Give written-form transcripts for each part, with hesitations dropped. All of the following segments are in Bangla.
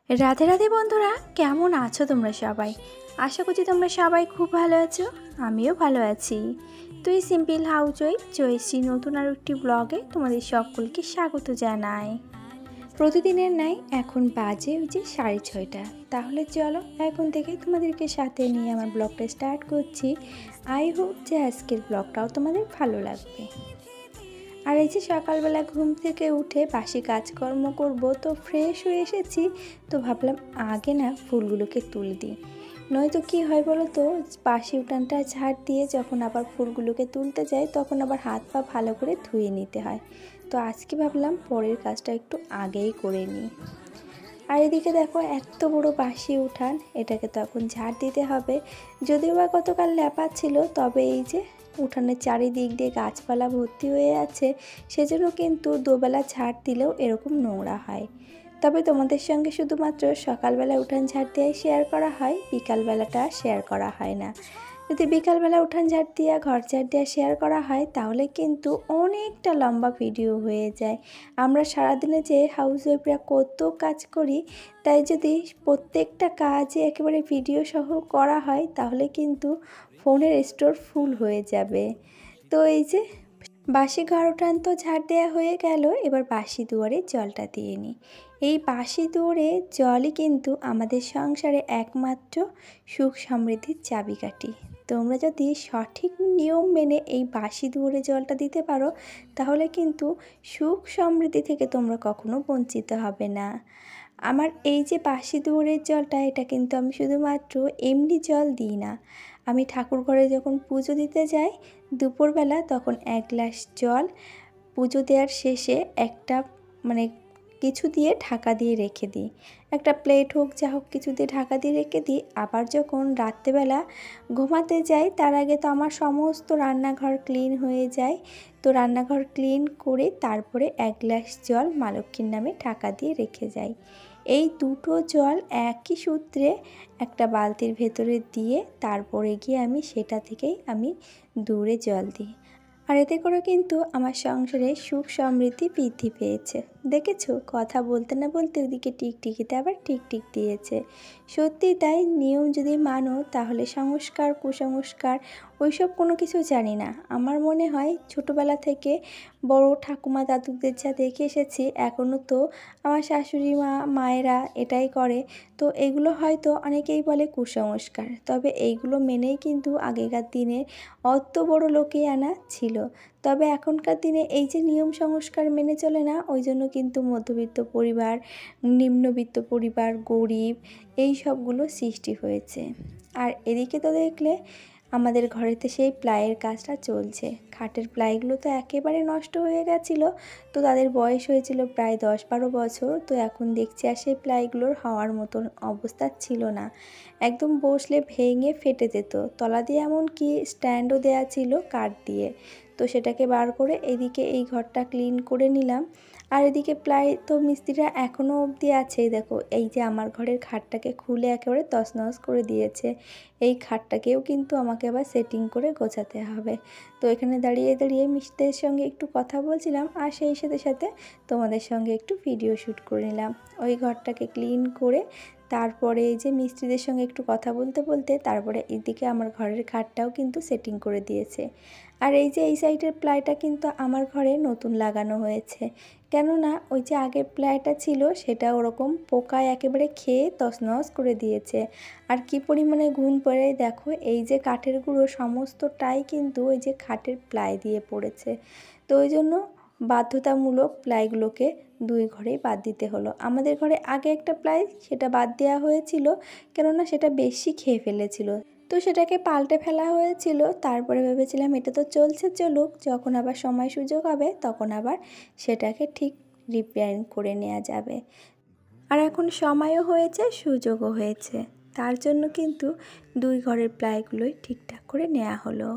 রাধে রাধে বন্ধুরা, কেমন আছো তোমরা সবাই? আশা করছি তোমরা সবাই খুব ভালো আছো। আমিও ভালো আছি। তো এই সিম্পল হাউসওয়াইফ চয়েছি নতুন আর একটি ব্লগে তোমাদের সকলকে স্বাগত জানাই। প্রতিদিনের নাই এখন বাজে ওই যে 6:30। তাহলে চলো এখন থেকে তোমাদেরকে সাথে নিয়ে আমার ব্লগটা স্টার্ট করছি। আই হোপ যে আজকের ব্লগটাও তোমাদের ভালো লাগবে। আর এই যে সকালবেলা ঘুম থেকে উঠে বাসি কাজকর্ম করব, তো ফ্রেশ হয়ে এসেছি। তো ভাবলাম আগে না ফুলগুলোকে তুলে দিই, নয়তো কি হয় বলো তো, বাসি উঠানটা ঝাড় দিয়ে যখন আবার ফুলগুলোকে তুলতে যাই তখন আবার হাত পা ভালো করে ধুয়ে নিতে হয়। তো আজকে ভাবলাম পরের কাজটা একটু আগেই করে নিই। আর এদিকে দেখো এত বড় বাসি উঠান, এটাকে তো এখন ঝাড় দিতে হবে। যদিও বা গতকাল লেপা ছিল, তবে এই যে উঠানের চারিদিক দিয়ে গাছপালা ভর্তি হয়ে আছে, সেজন্য কিন্তু দুবেলা ঝাড় দিলেও এরকম নোংরা হয়। তবে তোমাদের সঙ্গে শুধুমাত্র সকালবেলা উঠান ঝাড় দিয়ে শেয়ার করা হয়, বিকালবেলাটা শেয়ার করা হয় না। যদি বিকালবেলা উঠান ঝাড় দিয়া ঘর ঝাড় দিয়া শেয়ার করা হয় তাহলে কিন্তু অনেকটা লম্বা ভিডিও হয়ে যায়। আমরা সারাদিনে যে হাউসওয়াইফরা কত কাজ করি, তাই যদি প্রত্যেকটা কাজে একেবারে ভিডিও সহ করা হয় তাহলে কিন্তু ফোনের স্টোর ফুল হয়ে যাবে। তো এই যে বাসি ঘর উঠান তো ঝাড় দেওয়া হয়ে গেল, এবার বাসি দুয়ারে জলটা দিয়ে নিই। এই বাসি দুয়ারে জলই কিন্তু আমাদের সংসারে একমাত্র সুখ সমৃদ্ধির চাবিকাঠি। তোমরা যদি সঠিক নিয়ম মেনে এই বাসি দুয়ারে জলটা দিতে পারো তাহলে কিন্তু সুখ সমৃদ্ধি থেকে তোমরা কখনো বঞ্চিত হবে না। আমার এই যে বাসি দুয়ারের জলটা, এটা কিন্তু আমি শুধুমাত্র এমনি জল দিই না। আমি ঠাকুর ঘরে যখন পুজো দিতে যাই দুপুরবেলা, তখন 1 গ্লাস জল পুজো দেওয়ার শেষে একটা কিছু দিয়ে ঢাকা দিয়ে রেখে দিই। একটা প্লেট হোক যা হোক কিছু দিয়ে ঢাকা দিয়ে রেখে দিই। আবার যখন রাত্রেবেলা ঘুমাতে যাই তার আগে তো আমার সমস্ত রান্নাঘর ক্লিন হয়ে যায়। তো রান্নাঘর ক্লিন করে তারপরে 1 গ্লাস জল মা লক্ষ্মীর নামে ঢাকা দিয়ে রেখে যাই। এই দুটো জল একই সূত্রে একটা বালতির ভেতরে দিয়ে তারপরে গিয়ে আমি সেটা থেকেই দূরে জল দিই। আর এতে করে কিন্তু আমার সংসারে সুখ সমৃদ্ধি বৃদ্ধি পেয়েছে। দেখেছো, কথা বলতে না বলতে ওদিকে টিকটিকিতে আবার টিকটিক দিয়েছে। সত্যি তাই, নিয়ম যদি মানো তাহলে সংস্কার কুসংস্কার ওইসব কোনো কিছু জানি না। আমার মনে হয় ছোটোবেলা থেকে বড় ঠাকুমা দাদুদের যা দেখে এসেছি, এখনও তো আমার শাশুড়ি মায়েরা এটাই করে। তো এগুলো হয়তো অনেকেই বলে কুসংস্কার, তবে এইগুলো মেনেই কিন্তু আগেকার দিনে অত বড় লোকেই আনা ছিল। তবে এখনকার দিনে এই যে নিয়ম সংস্কার মেনে চলে না, ওই জন্য কিন্তু মধ্যবিত্ত পরিবার, নিম্নবিত্ত পরিবার, গরিব এই সবগুলো সৃষ্টি হয়েছে। আর এদিকে তো দেখলে আমাদের ঘরেতে সেই প্লাইয়ের কাজটা চলছে। খাটের প্লাইগুলো তো একেবারে নষ্ট হয়ে গেছিলো। তো তাদের বয়স হয়েছিল প্রায় 10-12 বছর। তো এখন দেখছি আর সেই প্লাইগুলোর হওয়ার মতন অবস্থা ছিল না, একদম বসলে ভেঙে ফেটে যেত। তলা দিয়ে এমনকি স্ট্যান্ডও দেওয়া ছিল কাঠ দিয়ে। তো সেটাকে বার করে এদিকে এই ঘরটা ক্লিন করে নিলাম। আর এদিকে প্লাই তো মিস্ত্রিরা এখনও অবধি আছে। দেখো এই যে আমার ঘরের খাটটাকে খুলে একেবারে তছনছ করে দিয়েছে। এই খাটটাকেও কিন্তু আমাকে আবার সেটিং করে গোছাতে হবে। তো এখানে দাঁড়িয়ে দাঁড়িয়ে মিস্ত্রিদের সঙ্গে একটু কথা বলছিলাম, আর সেই সাথে সাথে তোমাদের সঙ্গে একটু ভিডিও শ্যুট করে নিলাম। ওই ঘরটাকে ক্লিন করে তারপরে এই যে মিস্ত্রিদের সঙ্গে একটু কথা বলতে বলতে তারপরে এদিকে আমার ঘরের খাটটাও কিন্তু সেটিং করে দিয়েছে। আর এই যে এই সাইডের প্লাইটা কিন্তু আমার ঘরে নতুন লাগানো হয়েছে, কেননা ওই যে আগের প্লাইটা ছিল সেটা ওরকম পোকায় একেবারে খেয়ে তছনছ করে দিয়েছে। আর কি পরিমাণে ঘুণ পড়ে দেখো, এই যে কাঠের গুঁড়ো সমস্তটাই কিন্তু ওই যে খাটের প্লাই দিয়ে পড়েছে। তো ওই জন্য বাধ্যতামূলক প্লাইগুলোকে 2 ঘরেই বাদ দিতে হলো। আমাদের ঘরে আগে একটা প্লাই, সেটা বাদ দেওয়া হয়েছিল কেননা সেটা বেশি খেয়ে ফেলেছিল। তো সেটাকে পাল্টে ফেলা হয়েছিল। তারপরে ভেবেছিলাম এটা তো চলছে চলুক, যখন আবার সময় সুযোগ হবে তখন আবার সেটাকে ঠিক রিপেয়ারিং করে নেওয়া যাবে। আর এখন সময়ও হয়েছে, সুযোগও হয়েছে, তার জন্য কিন্তু 2 ঘরের প্লাইগুলোই ঠিকঠাক করে নেওয়া হলো।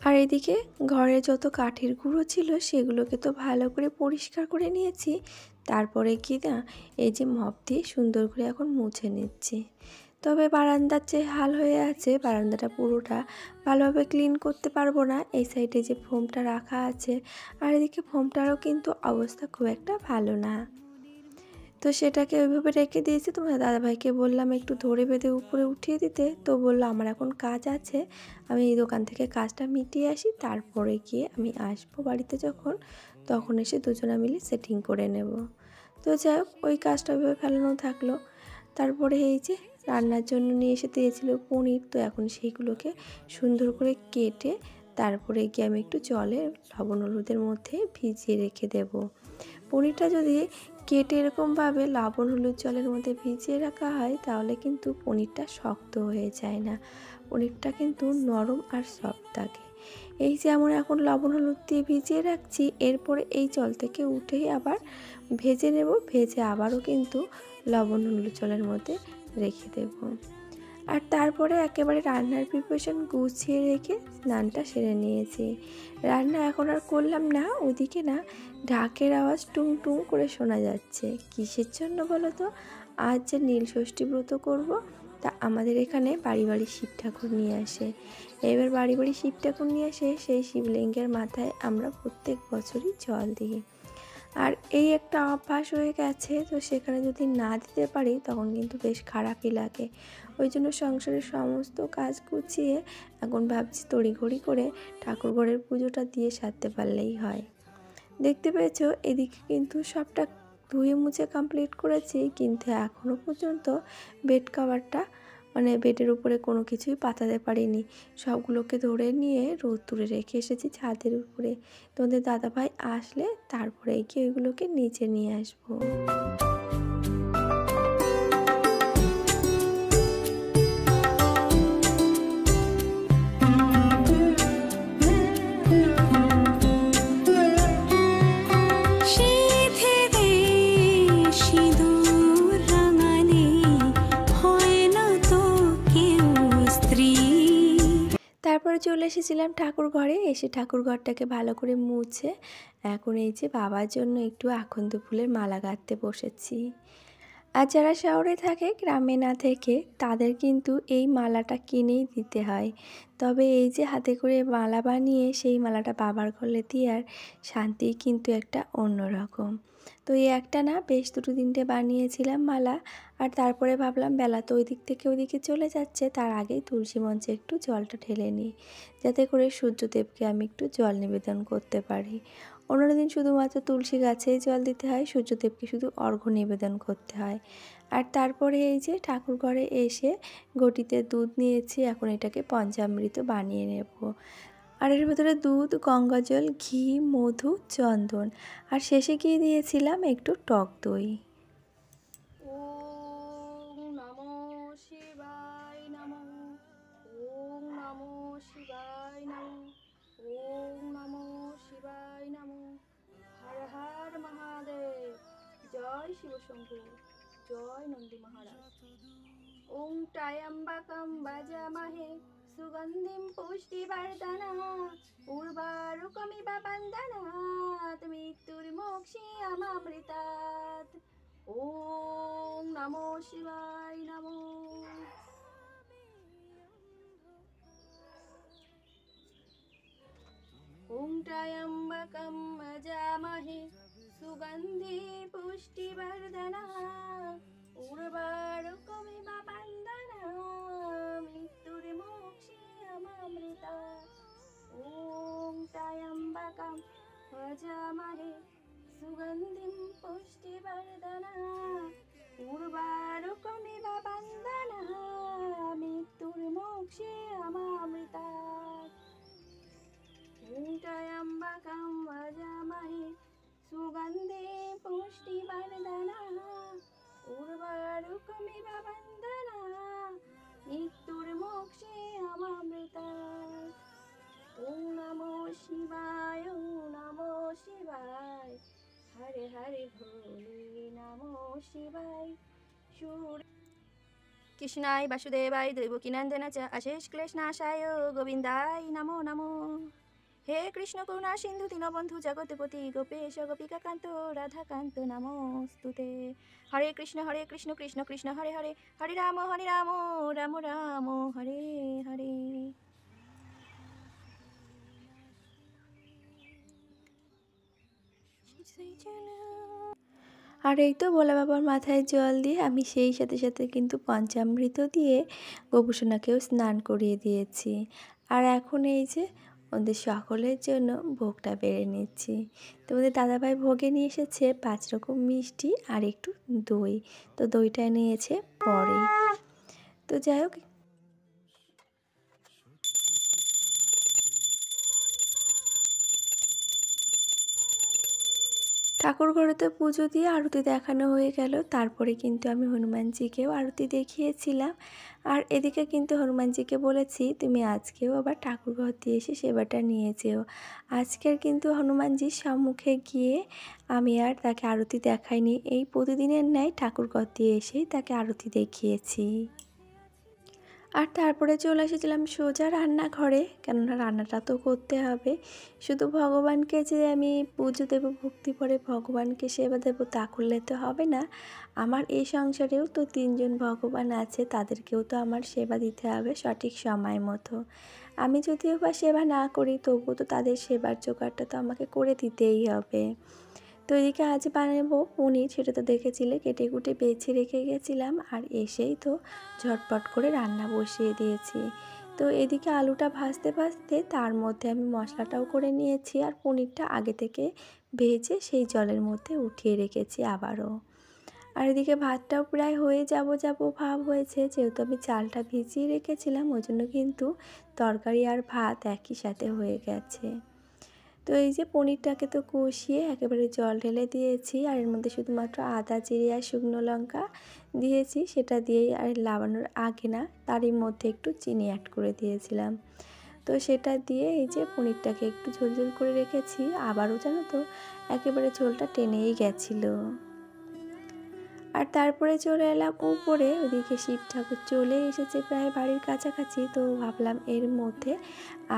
আর এদিকে ঘরে যত কাঠের গুঁড়ো ছিল সেগুলোকে তো ভালো করে পরিষ্কার করে নিয়েছি। তারপরে কি না এই যে মপ দিয়ে সুন্দর করে এখন মুছে নিচ্ছি। তবে বারান্দার যে হাল হয়ে আছে, বারান্দাটা পুরোটা ভালোভাবে ক্লিন করতে পারবো না। এই সাইডে যে ফোমটা রাখা আছে, আর এদিকে ফোমটারও কিন্তু অবস্থা খুব একটা ভালো না। তো সেটাকে ওইভাবে রেখে দিয়েছি। তোমার দাদাভাইকে বললাম একটু ধরে বেঁধে উপরে উঠিয়ে দিতে, তো বললো আমার এখন কাজ আছে, আমি এই দোকান থেকে কাজটা মিটিয়ে আসি, তারপরে গিয়ে আমি আসবো বাড়িতে যখন, তখন এসে দুজনে মিলে সেটিং করে নেব। তো যাই হোক, ওই কাজটা ওইভাবে ফেলানো থাকলো। তারপরে এই যে রান্নার জন্য নিয়ে এসে দিয়েছিল পনির, তো এখন সেইগুলোকে সুন্দর করে কেটে তারপরে গিয়ে আমি একটু জলে লবণ হলুদের মধ্যে ভিজিয়ে রেখে দেব। পনিরটা যদি কেটে এরকমভাবে লবণ হলুদ জলের মধ্যে ভিজিয়ে রাখা হয় তাহলে কিন্তু পনিরটা শক্ত হয়ে যায় না, পনিরটা কিন্তু নরম আর সফট থাকে। এই যেমন এখন লবণ হলুদ দিয়ে ভিজিয়ে রাখছি, এরপরে এই জল থেকে উঠেই আবার ভেজে নেব, ভেজে আবারও কিন্তু লবণ হলুদ জলের মধ্যে রেখে দেব। আর তারপরে একেবারে রান্নার প্রিপারেশন গুছিয়ে রেখে স্নানটা সেরে নিয়েছি। রান্না এখন আর করলাম না। ওইদিকে না ঢাকের আওয়াজ টুং টুং করে শোনা যাচ্ছে। কিসের জন্য বলো তো? আজ যে নীলষষ্ঠী ব্রত করব, তা আমাদের এখানে বাড়ি বাড়ি শিব ঠাকুর নিয়ে আসে। এবার বাড়ি বাড়ি শিব ঠাকুর নিয়ে আসে, সেই শিবলিঙ্গের মাথায় আমরা প্রত্যেক বছরই জল দিই। আর এই একটা অভ্যাস হয়ে গেছে, তো সেখানে যদি না দিতে পারি তখন কিন্তু বেশ খারাপই লাগে। ওই জন্য সংসারের সমস্ত কাজ গুছিয়ে এখন ভাবছি তড়িঘড়ি করে ঠাকুর ঘরের পুজোটা দিয়ে সারতে পারলেই হয়। দেখতে পেয়েছো এদিকে কিন্তু সবটা ধুয়ে মুছে কমপ্লিট করেছি, কিন্তু এখনও পর্যন্ত বেড কভারটা বেডের উপরে কোনো কিছুই পাতাতে পারিনি। সবগুলোকে ধরে নিয়ে রোদ্দুরে রেখে এসেছি ছাদের উপরে। তোমাদের দাদাভাই আসলে তারপরে গিয়ে ওইগুলোকে নিচে নিয়ে আসবো। তারপরে চলে এসেছিলাম ঠাকুর ঘরে। এসে ঠাকুর ঘরটাকে ভালো করে মুছে এখন এই যে বাবার জন্য একটু আকন্দ ফুলের মালা গাঁথতে বসেছি। আর যারা শহরে থাকে, গ্রামে না থেকে, তাদের কিন্তু এই মালাটা কিনেই দিতে হয়। তবে এই যে হাতে করে মালা বানিয়ে সেই মালাটা বাবার গলে দেওয়ার শান্তি কিন্তু একটা অন্যরকম। তো এই একটা না বেশ দুটো তিনটে বানিয়েছিলাম মালা। আর তারপরে ভাবলাম বেলা তো ওই দিক থেকে ওইদিকে চলে যাচ্ছে, তার আগেই তুলসী মঞ্চে একটু জলটা ঢেলে নিই, যাতে করে সূর্যদেবকে আমি একটু জল নিবেদন করতে পারি। অন্যান্য দিন শুধুমাত্র তুলসী গাছেই জল দিতে হয়, সূর্যদেবকে শুধু অর্ঘ্য নিবেদন করতে হয়। আর তারপরে এই যে ঠাকুর ঘরে এসে ঘটিতে দুধ নিয়েছি, এখন এটাকে পঞ্চামৃত বানিয়ে নেব। আর এর ভেতরে দুধ, গঙ্গা জল, ঘি, মধু, চন্দন, আর শেষে গিয়ে দিয়েছিলাম একটু টক দই। ওম নমো শিবায় নমো, ওম নমো শিবায় নমো, ওম নমো শিবায় নমো। হর হর মহাদেব। জয় শিবশম্ভু, জয় নন্দী মহারাজ। ওম ত্র্যম্বকম ভজামহে সুগন্ধিম পুষ্টিবর্ধনম উর্বারুকমিব বন্ধনাৎ মৃত্যুর্মোক্ষীয়মামৃতাৎ। ওম নমো শিবায় নমো। ওম ত্র্যম্বকম ভজামহে সুগন্ধি পুষ্টিবর্ধনম উর্বারুকমিব বন্ধনাৎ মৃত্যুর্মোক্ষীয়মামৃতাৎ। ওম ত্র্যম্বকম ভজামহে সুগন্ধিম পুষ্টিবর্ধনম উর্বারুকমিব বন্ধনাৎ মৃত্যুর্মোক্ষীয়মামৃতাৎ। ওম ত্র্যম্বকম ভজামহে সুগন্ধি পুষ্টিবর্ধনম উর্বারুকমিব বন্ধনাৎ মৃত্যুর্মোক্ষীয়মামৃতাৎ। ওম নমো শিবায়, ওম নমো শিবায়, হরে হরে ভোলে নমো শিবায়। কৃষ্ণায় বাসুদেবায় দেবকীনন্দন চ অশেষ ক্লেশনাশায় গোবিন্দায় নমো নমো। হে কৃষ্ণ করুণা সিন্ধু দীনবন্ধু জগৎপতি গোপেশ গোপিকাকান্ত রাধাকান্ত নমস্তুতে। হরে কৃষ্ণ কৃষ্ণ কৃষ্ণ হরে হরে, হরে রাম রাম রাম হরে হরে। আর এই তো ভোলা বাবার মাথায় জল দিয়ে আমি সেই সাথে সাথে কিন্তু পঞ্চামৃত দিয়ে গোপুসোনাকেও স্নান করিয়ে দিয়েছি। আর এখন এই যে ওদের সকলের জন্য ভোগটা বেড়ে নিচ্ছি। তোমাদের দাদাভাই ভোগে নিয়ে এসেছে 5 রকম মিষ্টি আর একটু দই। তো দইটা নিয়েছে পরে। তো যাই হোক, ঠাকুর ঘরেতে পুজো দিয়ে আরতি দেখানো হয়ে গেল। তারপরে কিন্তু আমি হনুমানজিকেও আরতি দেখিয়েছিলাম। আর এদিকে কিন্তু হনুমানজিকে বলেছি তুমি আজকেও আবার ঠাকুর ঘর দিয়ে এসে সেবাটা নিয়ে যেও। আজকের কিন্তু হনুমানজির সম্মুখে গিয়ে আমি আর তাকে আরতি দেখাইনি, এই প্রতিদিনের ন্যায় ঠাকুর ঘর দিয়ে এসেই তাকে আরতি দেখিয়েছি। আর তারপরে চলে এসেছিলাম সোজা রান্নাঘরে, কেননা রান্নাটা তো করতে হবে। শুধু ভগবানকে যে আমি পুজো দেবো, ভক্তি করে ভগবানকে সেবা দেবো তা করলে তো হবে না। আমার এই সংসারেও তো 3 জন ভগবান আছে, তাদেরকেও তো আমার সেবা দিতে হবে সঠিক সময় মতো। আমি যদিও বা সেবা না করি, তবুও তো তাদের সেবার জোগাড়টা তো আমাকে করে দিতেই হবে। তো এদিকে আজ বানাবো পনির, সেটা তো দেখেছিলে, কেটে কুটে বেছে রেখে গেছিলাম। আর এসেই তো ঝটপট করে রান্না বসিয়ে দিয়েছি। তো এদিকে আলুটা ভাজতে ভাজতে তার মধ্যে আমি মশলাটাও করে নিয়েছি। আর পনিরটা আগে থেকে ভেজে সেই জলের মধ্যে উঠিয়ে রেখেছি আবারও। আর এদিকে ভাতটাও প্রায় হয়ে যাব ভাব হয়েছে, যেহেতু আমি চালটা ভিজিয়ে রেখেছিলাম, ওই জন্য কিন্তু তরকারি আর ভাত একই সাথে হয়ে গেছে। তো এই যে পনিরটাকে তো কষিয়ে একেবারে জল ঢেলে দিয়েছি। আর এর মধ্যে শুধুমাত্র আদা, জিরে আর শুকনো লঙ্কা দিয়েছি। সেটা দিয়েই, আর লাগানোর আগে না, তারই মধ্যে একটু চিনি অ্যাড করে দিয়েছিলাম। তো সেটা দিয়ে এই যে পনিরটাকে একটু ঝোল করে রেখেছি। আবারও জানো তো একেবারে ঝোলটা টেনেই গেছিলো। আর তারপরে চলে এলাম উপরে, ওদিকে শিব ঠাকুর চলে এসেছে প্রায় বাড়ির কাছাকাছি। তো ভাবলাম এর মধ্যে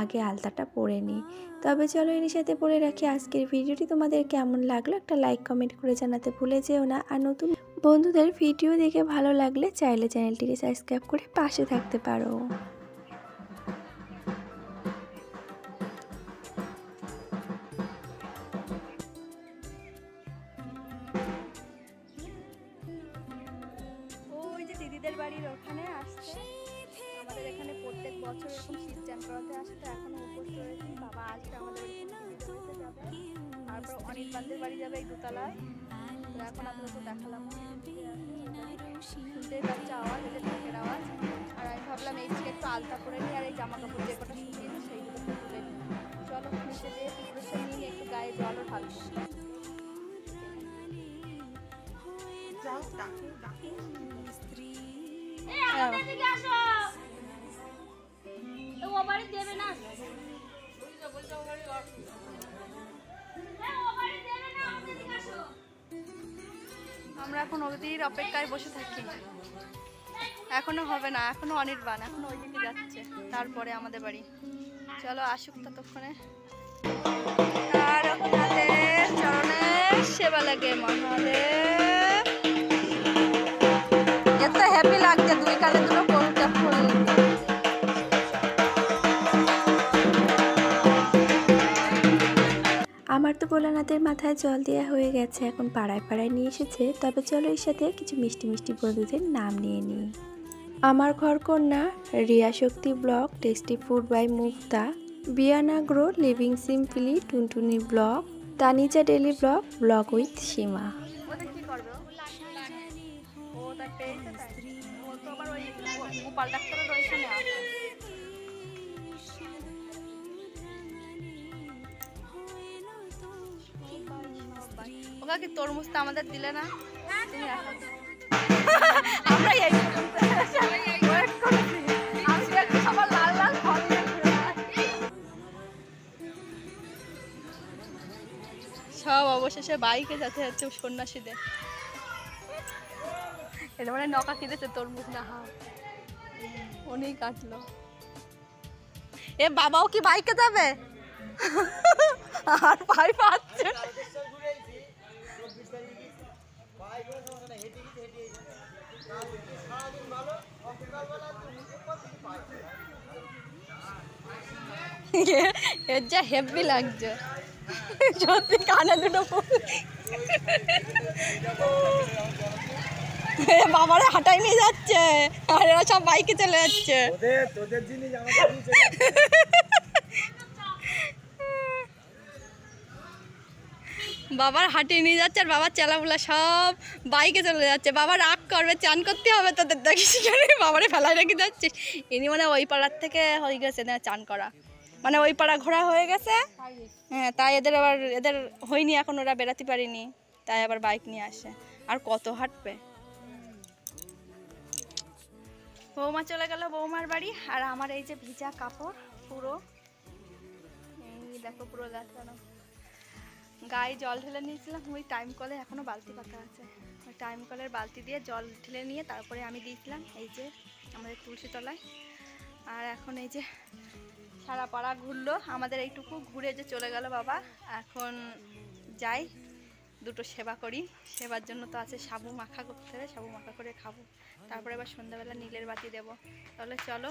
আগে আলতাটা পরে নিই। তবে চলো এর সাথে পরে রাখি। আজকের ভিডিওটি তোমাদের কেমন লাগলো একটা লাইক কমেন্ট করে জানাতে ভুলে যেও না। আর নতুন বন্ধুদের ভিডিও দেখে ভালো লাগলে চাইলে চ্যানেলটিকে সাবস্ক্রাইব করে পাশে থাকতে পারো। দিদিদের বাড়ির ওখানে আসছে, আমাদের এখানে প্রত্যেক বছর এরকম শীত চান করাতে আসে। তো এখনো উপোস করেছি, বাবা আসবে আমাদের দিদিদের বাড়িতে যাবে, তারপর অনির্বাণদের বাড়ি যাবে এই দোতলায়। তো এখন আপাতত দেখালাম, শুনতেই পাচ্ছে আওয়াজ, এই যে ঢাকের আওয়াজ। আর আমি ভাবলাম এই দিকে একটু আলতা করে নিই, আর এই জামা কাপড় যে কটা শুকিয়েছে সেইগুলো একটু তুলে নিই। চলো নিচে দিয়ে প্রিপারেশন নিয়ে একটু গায়ে জলও ঢালবো। আমরা এখন ওদের অপেক্ষায় বসে থাকি, এখনো হবে না, এখনো অনির্বাণ, এখনো ওই দিকে যাচ্ছে, তারপরে আমাদের বাড়ি। চলো আসুক ততক্ষণে। আর আপনাদের চরণে সেবা লাগে মহাদেব। এত হ্যাপি লাগছে, দুই কালে দুটো পৌঁছা ফুল। আমার তো ভোলানাথের মাথায় জল দেওয়া হয়ে গেছে, এখন পাড়ায় পাড়ায় নিয়ে এসেছে। তবে চলো এর সাথে কিছু মিষ্টি মিষ্টি বন্ধুদের নাম নিয়ে নিই। আমার ঘর কন্যা, Riya Shakti blog, tasty food by Mukta, বিয়ানা grow, living simply, Tuntuni blog, Tanija daily blog, blog with Seema. কি করবে ও তার পেয়েছে, তাই ও তো আবার ওই গোপাল ডাক্তারের ওইখানে আছে। ওকে কি তরমুজটা আমাদের দিলে না? আমরা এই সবার লাল লাল সব অবশেষে বাইকে যেতে হচ্ছে সন্ন্যাসীদের। এটা মানে নকা কেটেছে তরমুজ না, হা উনি কাটলো। এ বাবাও কি বাইকে যাবে? আর ভাই পাচ্ছে এর যা হেভি লাগছে সত্যি, কানে দুটো বাবারে হাঁটাই নিয়ে যাচ্ছে আর এরা সব বাইকে চলে যাচ্ছে। বাবার হাঁটিয়ে নিয়ে যাচ্ছে আর বাবার চেলাগুলা সব বাইকে চলে যাচ্ছে। বাবা রাগ করবে, চান করতে হবে তোদের দেখি, বাবারে ফেলায় রেখে যাচ্ছে। ইনি মানে ওই পাড়ার থেকে হয়ে গেছে না চান করা, মানে ওই পাড়া ঘোরা হয়ে গেছে। হ্যাঁ, তাই এদের আবার এদের হয়নি এখন, ওরা বেরাতে পারিনি, তাই আবার বাইক নিয়ে আসে। আর কত হাঁটবে। বৌমা চলে গেল বৌমার বাড়ি, আর আমার এই যে ভিজা কাপড় পুরো, এই দেখো পুরো লাগানো। গায়ে জল ঢেলে নিয়েছিলাম ওই টাইম কলে, এখনো বালতি পাতা আছে, ওই টাইম কলের বালতি দিয়ে জল ঢেলে নিয়ে তারপরে আমি দিয়েছিলাম এই যে আমাদের তুলসী তলায়। আর এখন এই যে সারা পাড়া ঘুরলো, আমাদের এইটুকু ঘুরে যে চলে গেল বাবা। এখন যাই দুটো সেবা করি, সেবার জন্য তো আছে সাবু মাখা করতে হবে, সাবু মাখা করে খাবো, তারপরে আবার সন্ধ্যাবেলা নীলের বাতি দেব। তাহলে চলো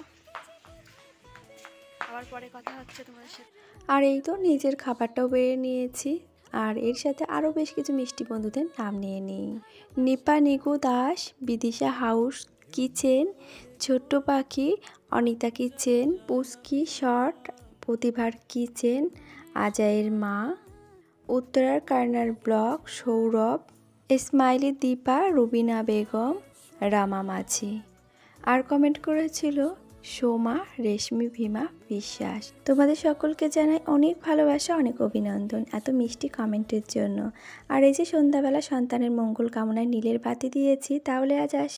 আবার পরে কথা হচ্ছে তোমাদের সাথে। আর এই তো নিজের খাবারটাও বেড়ে নিয়েছি, আর এর সাথে আরও বেশ কিছু মিষ্টি বন্ধুদের নাম নিয়ে নিই। নিপা নিকু দাস, বিদিশা হাউস কিচেন, ছোট্ট পাখি, অনিতা কিচেন, পুস্কি শর্ট, প্রতিভার কিচেন, আজাইয়ের মা, উত্তরার corner blog, Sourav, smiley Dipa, Rubina Begum, Rama Majhi. আর কমেন্ট করেছিল সোমা, রেশমি, ভীমা বিশ্বাস। তোমাদের সকলকে জানাই অনেক ভালোবাসা, অনেক অভিনন্দন এত মিষ্টি কমেন্টের জন্য। আর এই যে সন্ধ্যাবেলা সন্তানের মঙ্গল কামনায় নীলের বাতি দিয়েছি, তাহলে আজ আসি।